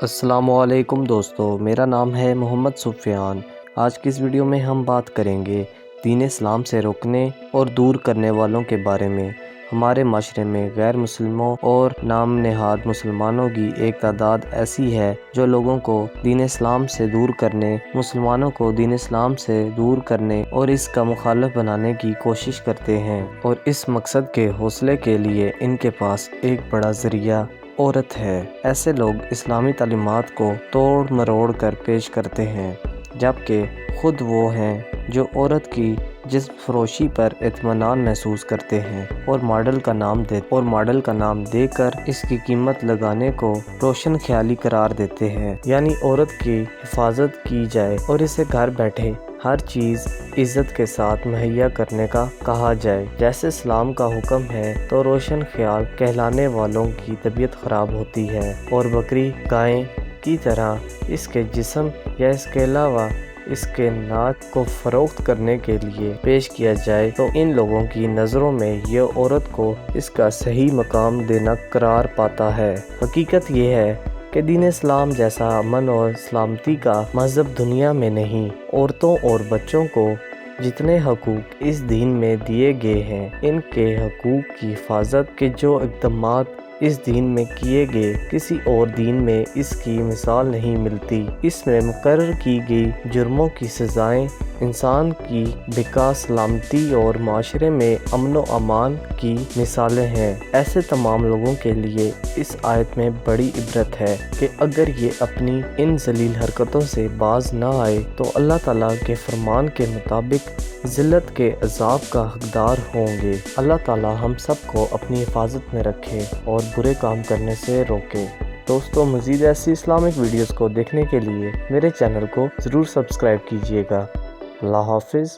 السلام علیکم دوستو، میرا نام ہے محمد سفیان۔ آج کی اس ویڈیو میں ہم بات کریں گے دین اسلام سے روکنے اور دور کرنے والوں کے بارے میں۔ ہمارے معاشرے میں غیر مسلموں اور نام نہاد مسلمانوں کی ایک تعداد ایسی ہے جو لوگوں کو دین اسلام سے دور کرنے، مسلمانوں کو دین اسلام سے دور کرنے اور اس کا مخالف بنانے کی کوشش کرتے ہیں، اور اس مقصد کے حصول کے لیے ان کے پاس ایک بڑا ذریعہ عورت ہے۔ ایسے لوگ اسلامی تعلیمات کو توڑ مروڑ کر پیش کرتے ہیں، جبکہ خود وہ ہیں جو عورت کی جسم فروشی پر اطمینان محسوس کرتے ہیں اور ماڈل کا نام دے کر اس کی قیمت لگانے کو روشن خیالی قرار دیتے ہیں، یعنی عورت کی حفاظت کی جائے اور اسے گھر بیٹھے ہر چیز عزت کے ساتھ مہیا کرنے کا کہا جائے۔ جیسے اسلام کا حکم ہے تو روشن خیال کہلانے والوں کی طبیعت خراب ہوتی ہے اور بکری گائے کی طرح اس کے جسم یا اس کے علاوہ اس کے ناچ کو فروخت کرنے کے لیے پیش کیا جائے تو ان لوگوں کی نظروں میں یہ عورت کو اس کا صحیح مقام دینا قرار پاتا ہے۔ حقیقت یہ ہے کہ دین اسلام جیسا امن اور سلامتی کا مذہب دنیا میں نہیں۔ عورتوں اور بچوں کو جتنے حقوق اس دین میں دیے گئے ہیں، ان کے حقوق کی حفاظت کے جو اقدامات اس دین میں کیے گئے، کسی اور دین میں اس کی مثال نہیں ملتی۔ اس میں مقرر کی گئی جرموں کی سزائیں انسان کی بقا، سلامتی اور معاشرے میں امن و امان کی مثالیں ہیں۔ ایسے تمام لوگوں کے لیے اس آیت میں بڑی عبرت ہے کہ اگر یہ اپنی ان ذلیل حرکتوں سے باز نہ آئے تو اللہ تعالیٰ کے فرمان کے مطابق ذلت کے عذاب کا حقدار ہوں گے۔ اللہ تعالیٰ ہم سب کو اپنی حفاظت میں رکھے اور برے کام کرنے سے روکے۔ دوستو، مزید ایسی اسلامک ویڈیوز کو دیکھنے کے لیے میرے چینل کو ضرور سبسکرائب کیجیے گا۔ اللہ حافظ۔